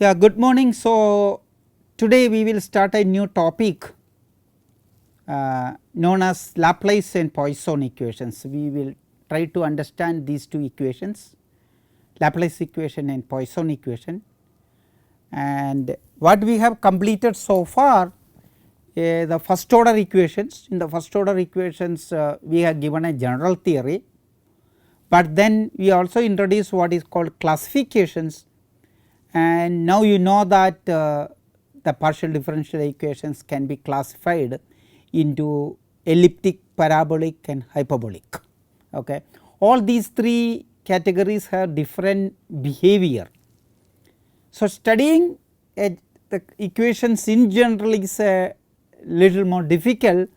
Yeah, good morning. So, today we will start a new topic known as Laplace and Poisson equations. We will try to understand these two equations, Laplace equation and Poisson equation, and what we have completed so far the first order equations. In the first order equations we have given a general theory, but then we also introduced what is called classifications, and now you know that the partial differential equations can be classified into elliptic, parabolic and hyperbolic. Okay. All these three categories have different behavior. So, studying the equations in general is a little more difficult.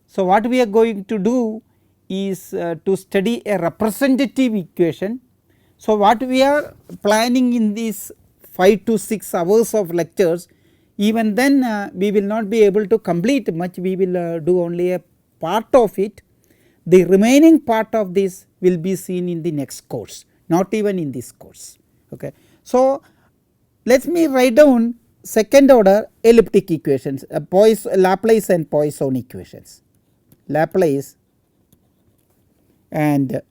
So, what we are going to do is to study a representative equation. So, what we are planning in these 5 to 6 hours of lectures, even then we will not be able to complete much, we will do only a part of it. The remaining part of this will be seen in the next course, not even in this course. Okay. So, let me write down second order elliptic equations, Laplace and Poisson equations, Laplace and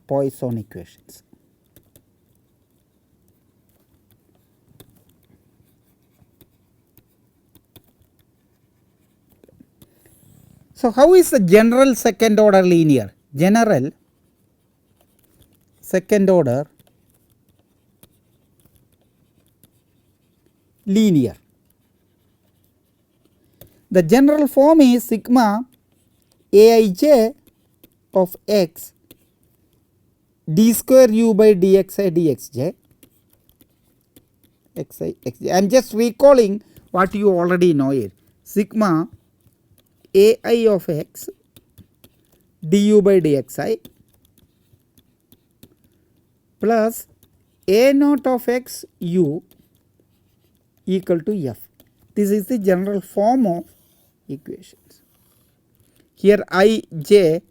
Poisson equations. So, how is the general second order linear? General second order linear. The general form is sigma aij of x d square u by dxi dxj xi xj. I am just recalling what you already know here. Sigma ai of x du by dxi plus a naught of x u equal to f. This is the general form of equations. Here I j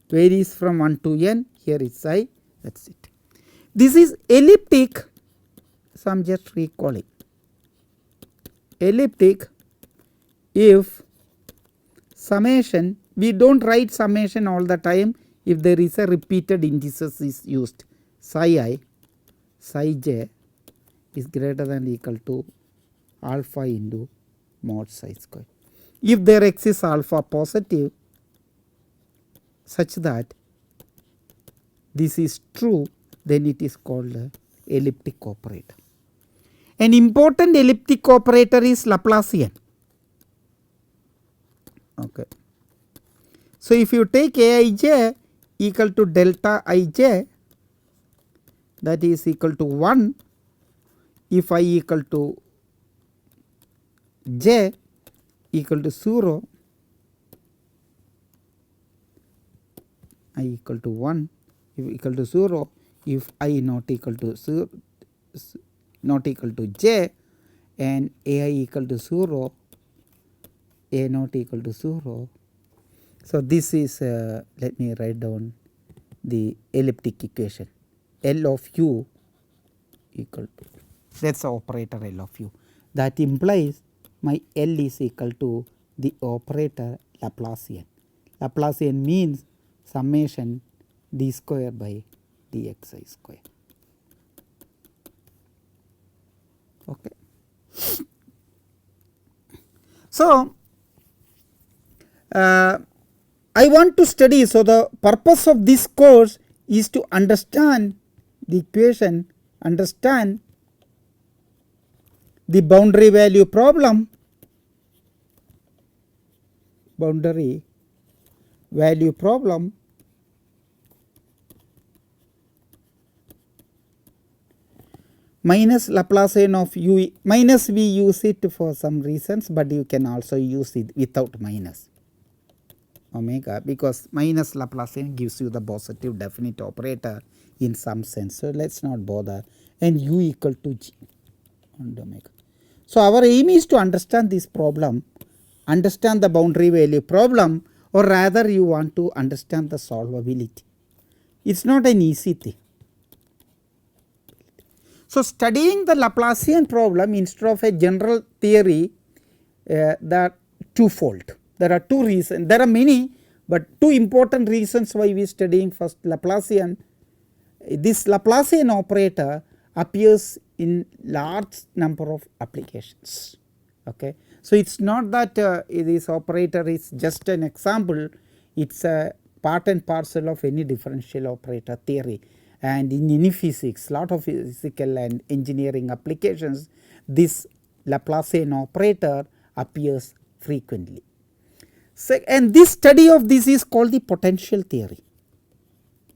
varies from 1 to n, here is I, that is it. This is elliptic, so I am just recalling. Elliptic if summation, we do not write summation all the time if there is a repeated indices is used, psi I, psi j is greater than or equal to alpha into mod psi square. If there exists alpha positive such that this is true, then it is called a elliptic operator. An important elliptic operator is Laplacian. Okay. So, if you take aij equal to delta ij, that is equal to 1 if I equal to j equal to 0, I equal to 1 if equal to 0, if I not equal to 0 not equal to j and ai equal to 0, a not equal to 0. So, this is let me write down the elliptic equation, L of u equal to, that is the operator L of u. That implies my L is equal to the operator Laplacian. Laplacian means summation d square by dxi square. Okay. So, I want to study, so the purpose of this course is to understand the equation, understand the boundary value problem, minus Laplacian of u, minus we use it for some reasons, but you can also use it without minus omega, because minus Laplacian gives you the positive definite operator in some sense. So, let us not bother, and u equal to g and omega. So, our aim is to understand this problem, understand the boundary value problem, or rather you want to understand the solvability. It is not an easy thing. So, studying the Laplacian problem instead of a general theory, there are twofold. There are two reasons, there are many, but two important reasons why we are studying first Laplacian. This Laplacian operator appears in large number of applications. Okay. So, it is not that this operator is just an example, it is a part and parcel of any differential operator theory, and in any physics, lot of physical and engineering applications, this Laplacian operator appears frequently. So, and this study of this is called the potential theory,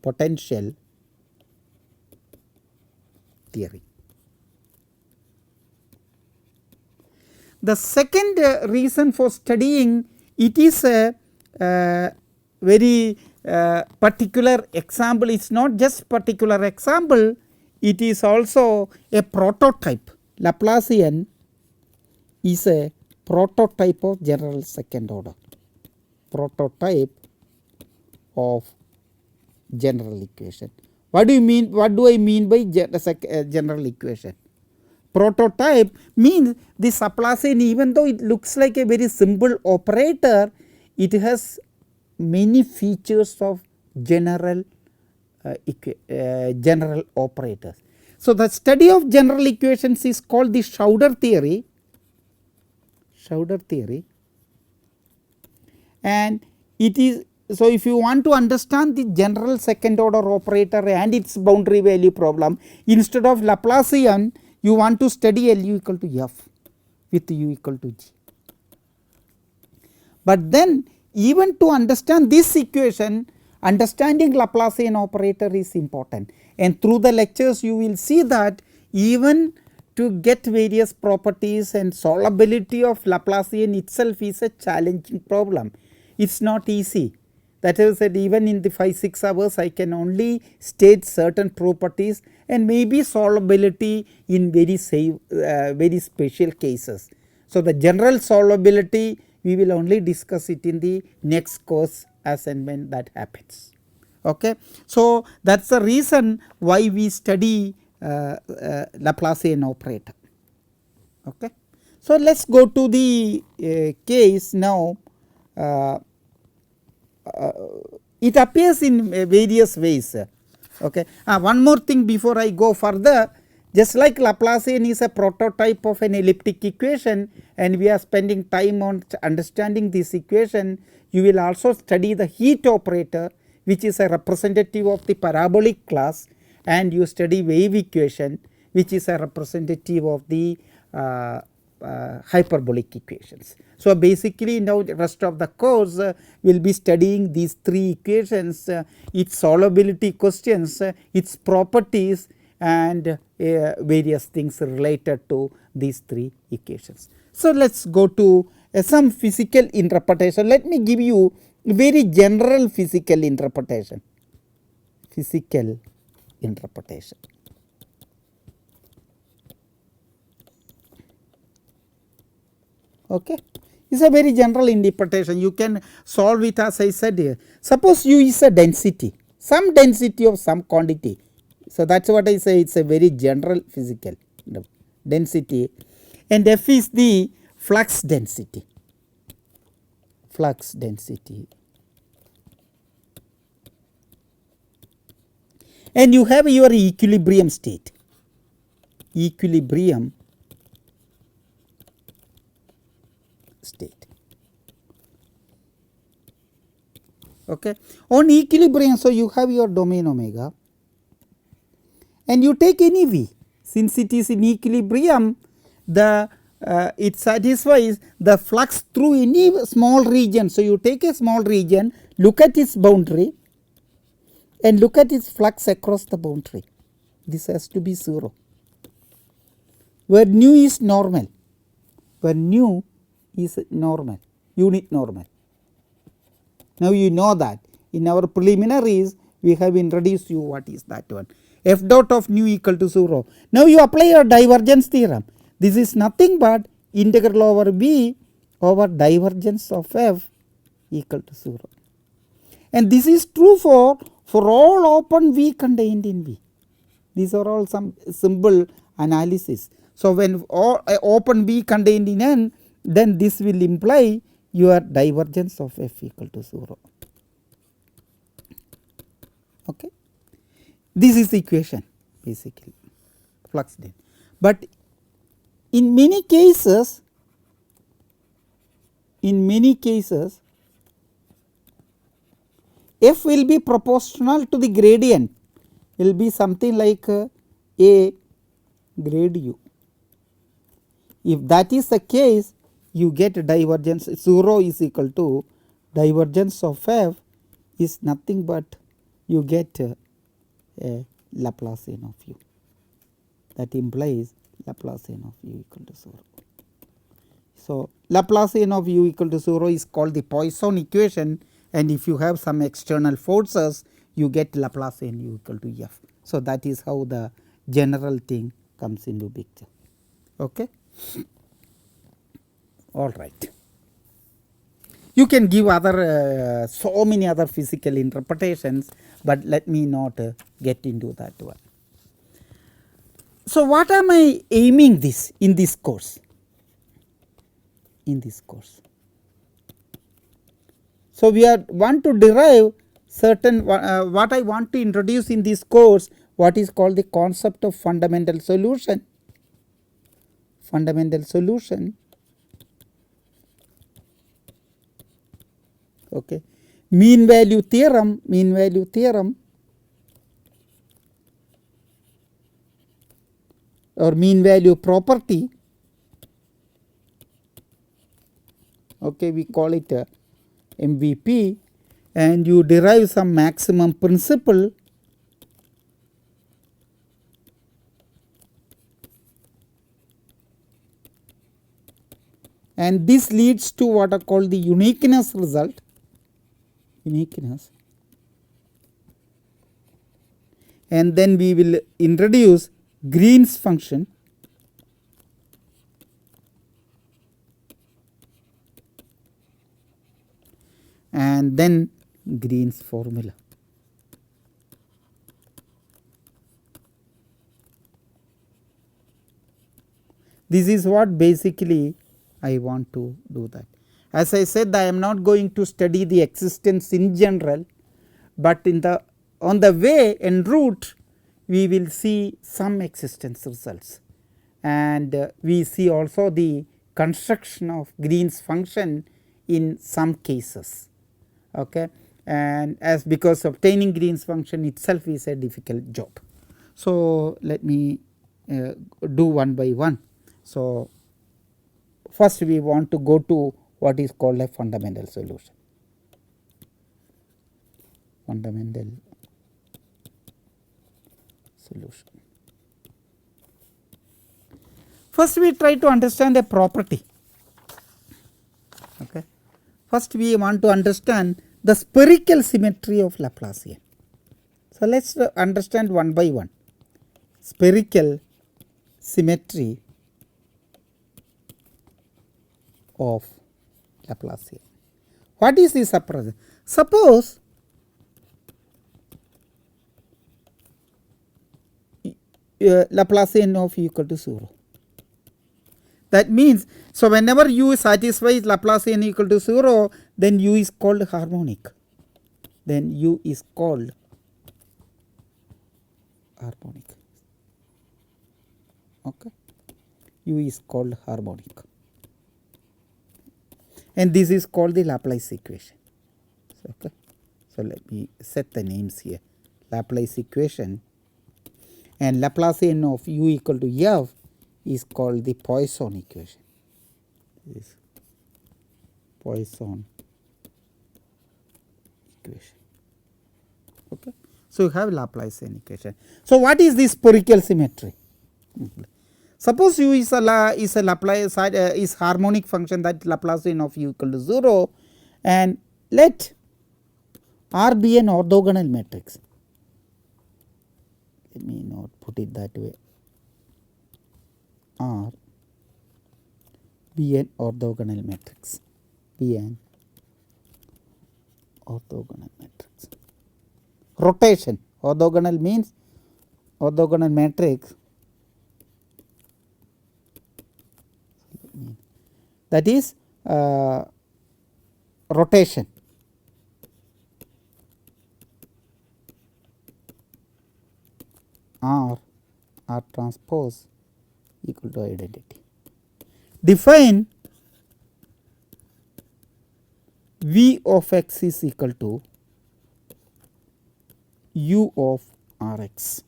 potential theory. The second reason for studying, it is a very particular example. It is not just particular example, it is also a prototype. Laplacian is a prototype of general second order, prototype of general equation. What do you mean? What do I mean by general equation? Prototype means this Laplacian, even though it looks like a very simple operator, it has many features of general general operators. So, the study of general equations is called the Schauder theory, and it is. So, if you want to understand the general second order operator and its boundary value problem, instead of Laplacian, you want to study L u equal to f with u equal to g. But then even to understand this equation, understanding Laplacian operator is important, and through the lectures you will see that even to get various properties and solvability of Laplacian itself is a challenging problem. It is not easy. That is that even in the 5-6 hours I can only state certain properties and maybe solvability in very special cases. So, the general solvability we will only discuss it in the next course as and when that happens. Okay. So, that is the reason why we study Laplacian operator. Okay. So, let us go to the case now. It appears in various ways. Okay. One more thing before I go further, just like Laplacian is a prototype of an elliptic equation and we are spending time on understanding this equation, you will also study the heat operator, which is a representative of the parabolic class, and you study wave equation, which is a representative of the hyperbolic equations. So, basically now the rest of the course will be studying these three equations, its solvability questions, its properties, and various things related to these three equations. So, let us go to some physical interpretation. Let me give you a very general physical interpretation. Okay. It is a very general interpretation, you can solve it as I said here. Suppose u is a density, some density of some quantity. So, that is what I say, it is a very general physical density, and f is the flux density. And you have your equilibrium state. Okay. On equilibrium, so you have your domain omega and you take any v. Since it is in equilibrium, the it satisfies the flux through any small region. So, you take a small region, look at its boundary and look at its flux across the boundary. This has to be 0, where nu is normal, unit normal. Now, you know that in our preliminaries we have introduced you what is that one, f dot of nu equal to 0. Now, you apply your divergence theorem. This is nothing but integral over v over divergence of f equal to 0, and this is true for all open v contained in v. These are all some simple analysis. So, when open B contained in N, then this will imply your divergence of f equal to 0. Okay. This is the equation basically flux density, but in many cases f will be proportional to the gradient, will be something like a grade u. If that is the case, you get divergence 0 is equal to divergence of f is nothing but you get a Laplacian of u. That implies Laplacian of u equal to 0. So, Laplacian of u equal to 0 is called the Poisson equation, and if you have some external forces, you get Laplacian u equal to f. So, that is how the general thing comes into picture. Okay. All right. You can give other so many other physical interpretations, but let me not get into that one. So, what am I aiming this in this course? So, we are want to derive certain what I want to introduce in this course, what is called the concept of fundamental solution. Okay. Mean value theorem or mean value property. Okay, we call it MVP, and you derive some maximum principle and this leads to what are called the uniqueness result. And then we will introduce Green's function, and then Green's formula. This is what basically I want to do that. As I said, I am not going to study the existence in general, but in the on the way en route we will see some existence results, and we see also the construction of Green's function in some cases. Okay. And as because obtaining Green's function itself is a difficult job. So, let me do one by one. So, first we want to go to what is called a fundamental solution. First we try to understand a property. Okay. First we want to understand the spherical symmetry of Laplacian. So, let us understand one by one. Spherical symmetry of Laplacian. What is this approach? Suppose Laplacian of u equal to 0. That means, so whenever u satisfies Laplacian equal to 0, then u is called harmonic. Okay. U is called harmonic. And this is called the Laplace equation. Okay. So, let me set the names here. Laplace equation, and Laplacian of u equal to f is called the Poisson equation. This Poisson equation. Okay. So, you have Laplacian equation. So, what is this spherical symmetry? Suppose u is a Laplace is harmonic function, that Laplacian of u equal to 0, and let R be an orthogonal matrix. Let me not put it that way. R be an orthogonal matrix. Rotation. Orthogonal means orthogonal matrix that is rotation. R transpose equal to identity. Define V of x is equal to U of R x.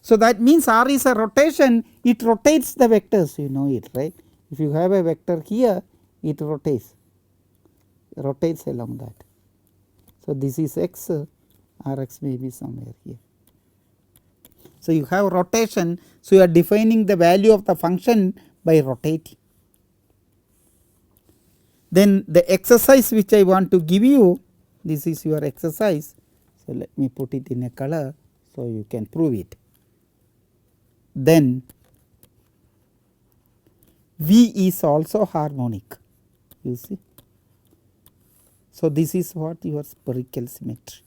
So, that means R is a rotation, it rotates the vectors, you know it, right. If you have a vector here, it rotates along that. So, this is x, R x may be somewhere here. So, you have rotation. So, you are defining the value of the function by rotating. Then the exercise which I want to give you, this is your exercise. So, let me put it in a color so you can prove it. Then V is also harmonic, you see. So, this is what your spherical symmetry.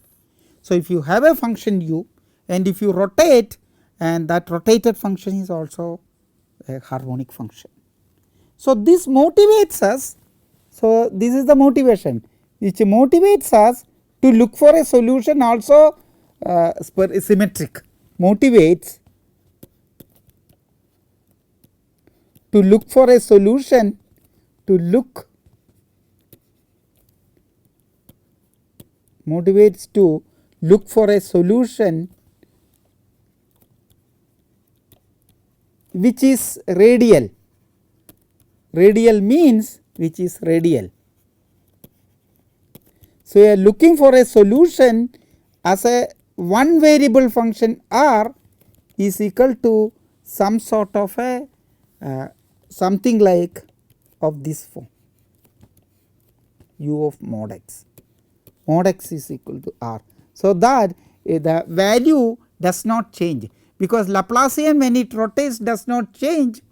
So, if you have a function u and if you rotate, and that rotated function is also a harmonic function. So, this motivates us. So, this is the motivation which motivates us to look for a solution also symmetric, motivates to look for a solution, motivates to look for a solution which is radial. Radial means which is radial. So, we are looking for a solution as a one variable function r is equal to some sort of a something like of this form, u of mod x. Mod x is equal to r. So, that the value does not change, because Laplacian when it rotates does not change.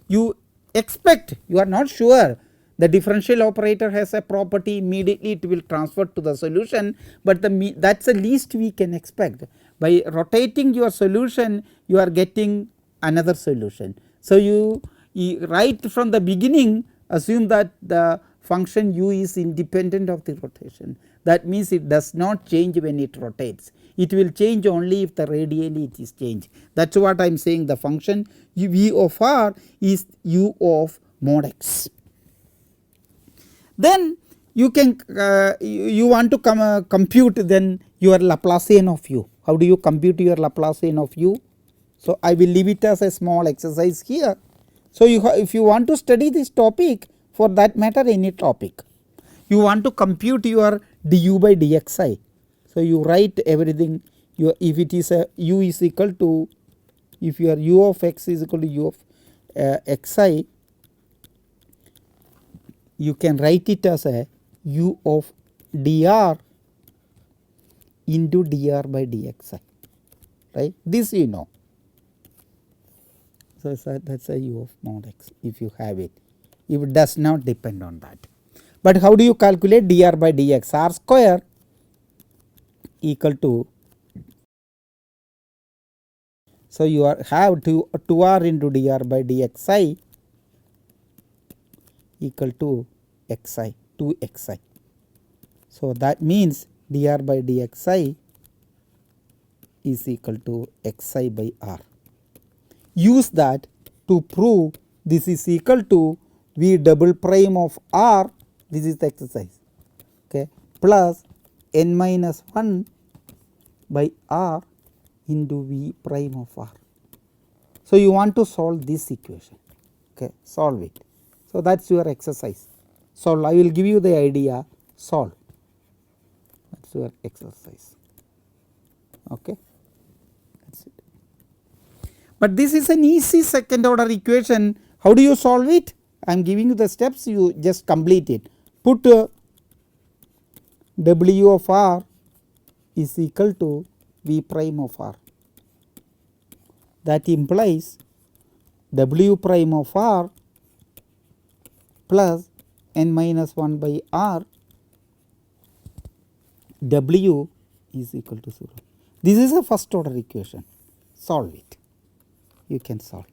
You expect, you are not sure, the differential operator has a property, immediately it will transfer to the solution, but that is the least we can expect. By rotating your solution you are getting another solution. So, you right from the beginning assume that the function u is independent of the rotation. That means it does not change when it rotates, it will change only if the radially it is changed. That is what I am saying, the function v of r is u of mod x. Then you can you want to compute then your Laplacian of u. How do you compute your Laplacian of u? So, I will leave it as a small exercise here. So, if you want to study this topic, for that matter any topic, you want to compute your du by dxi. So, you write everything, if it is a u is equal to, if your u of x is equal to u of xi, you can write it as a u of dr into dr by dxi, right, this you know. So, that is a u of mod x if you have it, if it does not depend on that. But how do you calculate dr by dx? R square equal to, so you have 2r into dr by dxi equal to xi, 2xi. So, that means dr by dxi is equal to xi by r. Use that to prove this is equal to v double prime of r, this is the exercise, okay, plus n minus 1 by r into v prime of r. So, you want to solve this equation, okay, solve it. So, that is your exercise. Solve, I will give you the idea, solve, that is your exercise, okay. But this is an easy second order equation. How do you solve it? I am giving you the steps, you just complete it. Put w of r is equal to v prime of r. That implies w prime of r plus n minus 1 by r, w is equal to 0. This is a first order equation, solve it. You can solve.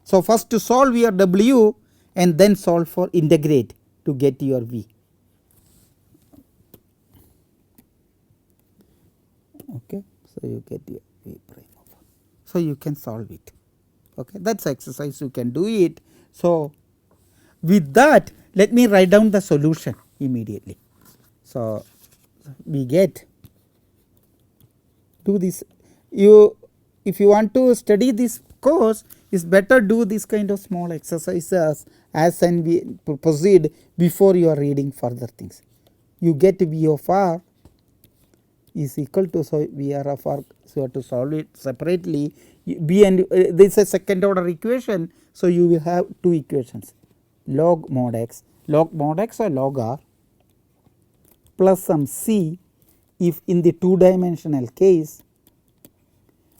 So, first to solve your W and then solve for integrate to get your V. Okay. So, you get your V prime over. So, you can solve it. Okay. That is exercise, you can do it. So, with that let me write down the solution immediately. So, we get do this, you if you want to study this course, is better do this kind of small exercises as and we proceed before you are reading further things. You get V of r is equal to, so V r of r, so you have to solve it separately. B and this is a second order equation. So, you will have two equations, log mod x or log r plus some c if in the 2-dimensional case,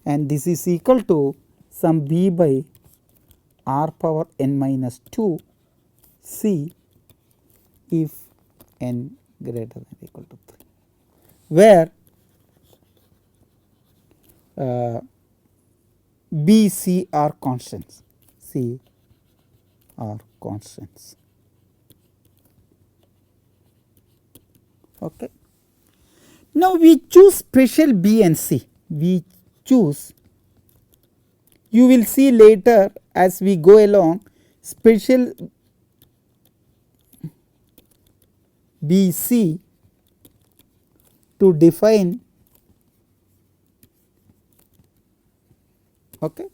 and this is equal to some b by r power n minus 2 c if n greater than or equal to 3, where b, c are constants, c are constants. Okay. Now, we choose special b and c, we choose, you will see later as we go along, special b c to define, okay,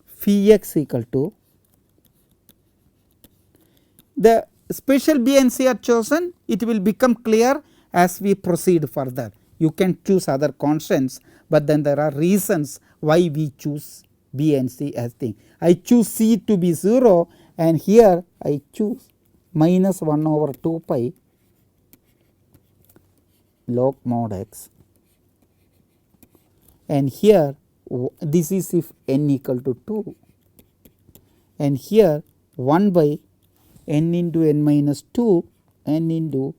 phi x equal to, the special b and c are chosen, it will become clear as we proceed further. You can choose other constants, but then there are reasons why we choose b and c as thing. I choose c to be 0 and here I choose minus 1 over 2 pi log mod x, and here this is if n equal to 2, and here 1 by n into n minus 2 n into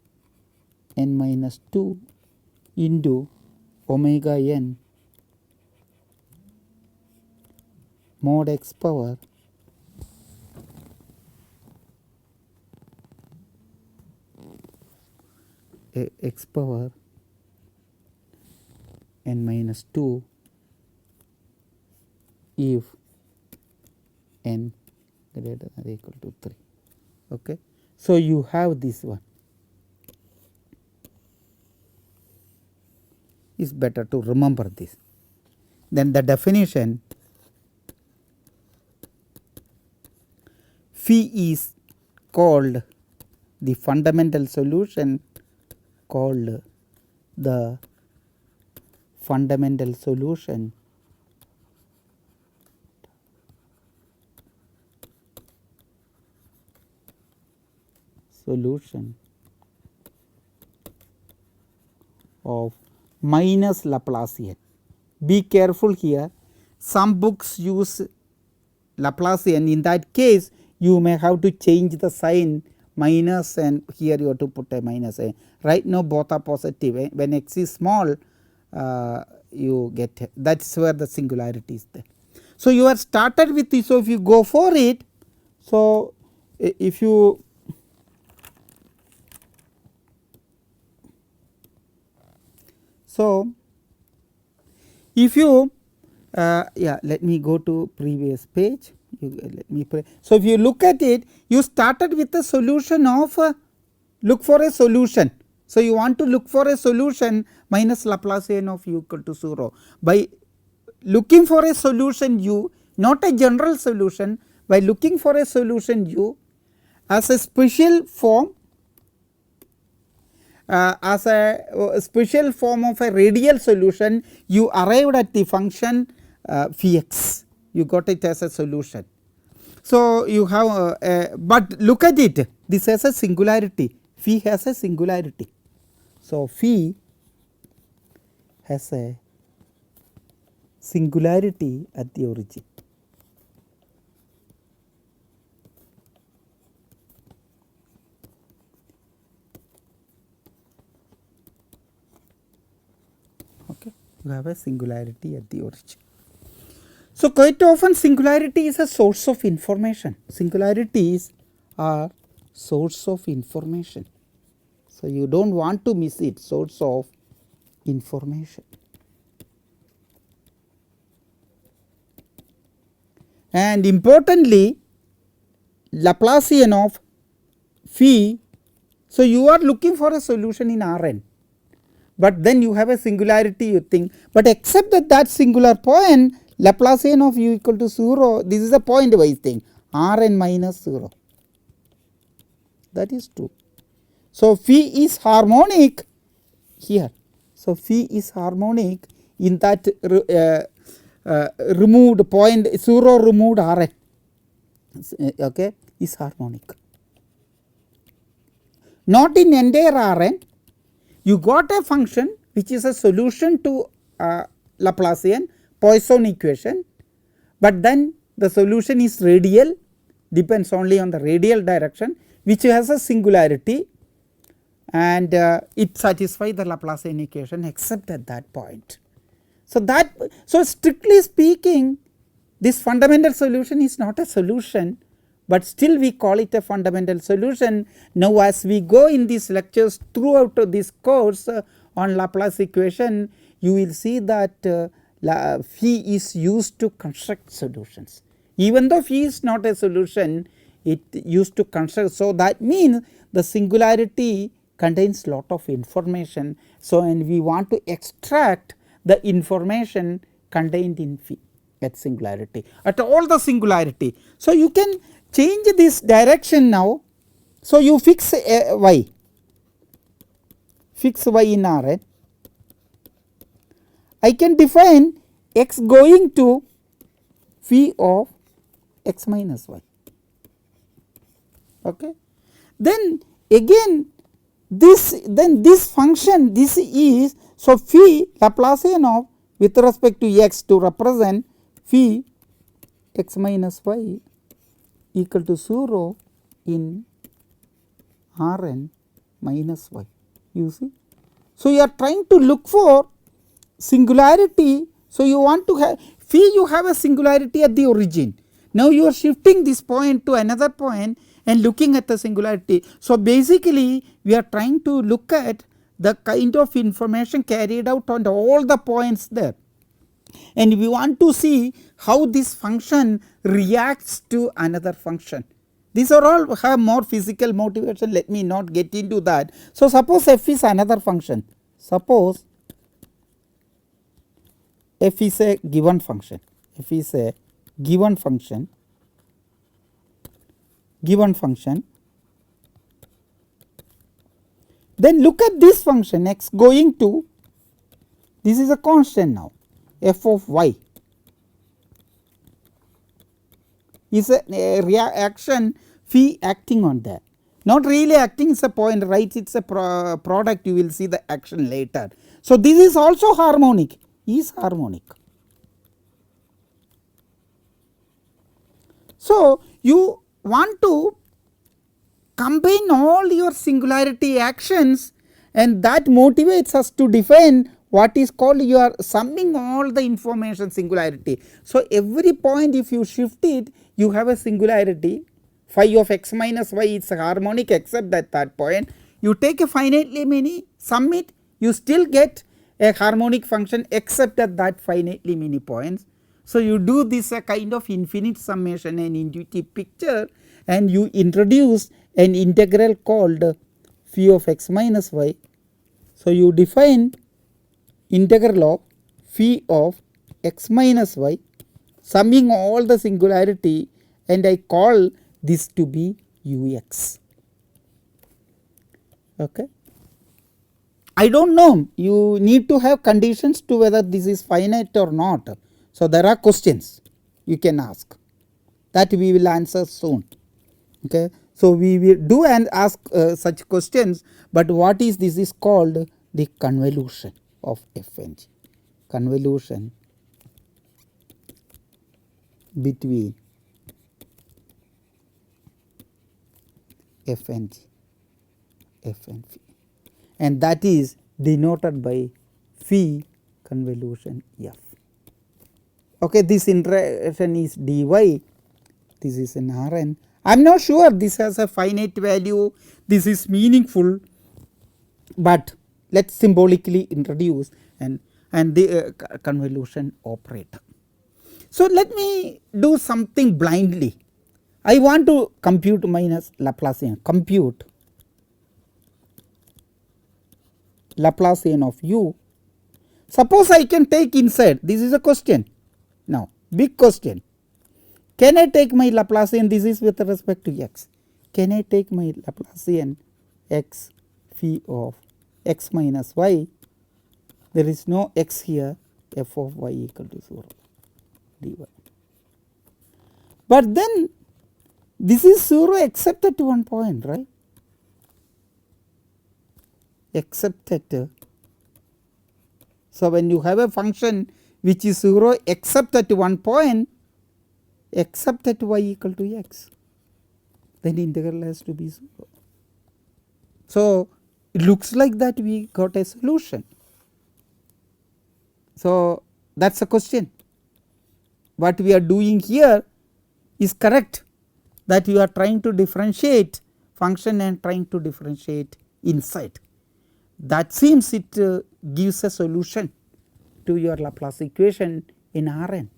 n minus 2 into omega n mod x power x power n minus 2 if n greater than or equal to 3. Okay. So, you have this one, is better to remember this. Then the definition, phi is called the fundamental solution, called the fundamental solution of minus Laplacian. Be careful here, some books use Laplacian, in that case you may have to change the sign minus and here you have to put a minus a. Right now both are positive, when x is small you get, that is where the singularity is there. So, you are started with this, so if you go for it, so if you if you yeah, let me go to previous page, let me pray. So, if you look at it, you started with the solution of look for a solution. So, you want to look for a solution minus Laplacian of u equal to 0. By looking for a solution u, not a general solution, by looking for a solution u as a special form, as a special form of a radial solution, you arrived at the function phi x, you got it as a solution. So, you have but look at it, this has a singularity, phi has a singularity. So, phi has a singularity at the origin. Okay, you have a singularity at the origin. So, quite often singularity is a source of information, singularities are source of information. So, you do not want to miss it, source of information. And importantly, Laplacian of phi. So, you are looking for a solution in Rn, but then you have a singularity you think, but except that that singular point Laplacian of u equal to 0, this is a point wise thing, Rn minus 0, that is true. So, phi is harmonic here. So, phi is harmonic in that removed point 0 removed Rn, okay, is harmonic. Not in entire Rn, you got a function which is a solution to Laplacian Poisson equation, but then the solution is radial, depends only on the radial direction, which has a singularity, and it satisfies the Laplacian equation except at that point. So, strictly speaking, this fundamental solution is not a solution, but still we call it a fundamental solution. Now, as we go in these lectures throughout this course on Laplace equation, you will see that phi is used to construct solutions. Even though phi is not a solution, it used to construct. So, that means the singularity contains lot of information. So, and we want to extract the information contained in phi at singularity, at all the singularity. So, you can change this direction now. So, you fix y, fix y in Rn. I can define x going to phi of x minus y, okay. Then again this function, this is, so phi Laplacian of with respect to x to represent phi x minus y equal to 0 in Rn minus y, you see. So, you are trying to look for singularity. So, you want to have phi, you have a singularity at the origin. Now, you are shifting this point to another point and looking at the singularity. So, basically we are trying to look at the kind of information carried out on all the points there, and we want to see how this function reacts to another function. These are all have more physical motivation, let me not get into that. So, suppose f is another function, suppose f is a given function, f is a given function, then look at this function x going to, this is a constant now, f of y is a reaction phi acting on that, not really acting, is a point, right, it is a product, you will see the action later. So, this is also harmonic, is harmonic. So, you want to combine all your singularity actions, and that motivates us to define what is called, you are summing all the information singularity. So, every point if you shift it, you have a singularity, phi of x minus y is harmonic except that third point. You take a finitely many, sum it, you still get a harmonic function except at that finitely many points. So, you do this a kind of infinite summation, an intuitive picture, and you introduce an integral called phi of x minus y. So, you define integral of phi of x minus y summing all the singularity, and I call this to be ux, okay. I do not know, you need to have conditions to whether this is finite or not. So, there are questions you can ask that we will answer soon, okay. So, we will do and ask such questions, but what is this is called the convolution of f and g, convolution between f and g, f and phi, and that is denoted by phi convolution f. okay, this interaction is dy, this is an Rn. I am not sure this has a finite value, this is meaningful, but let us symbolically introduce and the convolution operator. So, let me do something blindly. I want to compute minus Laplacian, compute Laplacian of u. Suppose I can take inside, this is a question, now big question, can I take my Laplacian, this is with respect to x, can I take my Laplacian x phi of x minus y, there is no x here, f of y equal to 0 dy. But then this is 0 except at one point, right, except at so when you have a function which is 0 except at one point, except at y equal to x, then integral has to be 0. So, it looks like that we got a solution. So, that is a question. What we are doing here is correct, that you are trying to differentiate function and trying to differentiate inside. That seems it gives a solution to your Laplace equation in Rn,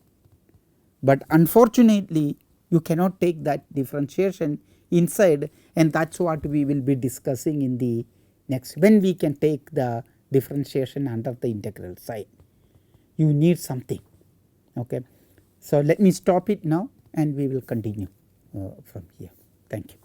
but unfortunately you cannot take that differentiation inside, and that is what we will be discussing in the next, when we can take the differentiation under the integral side. You need something. Okay. So, let me stop it now and we will continue from here. Thank you.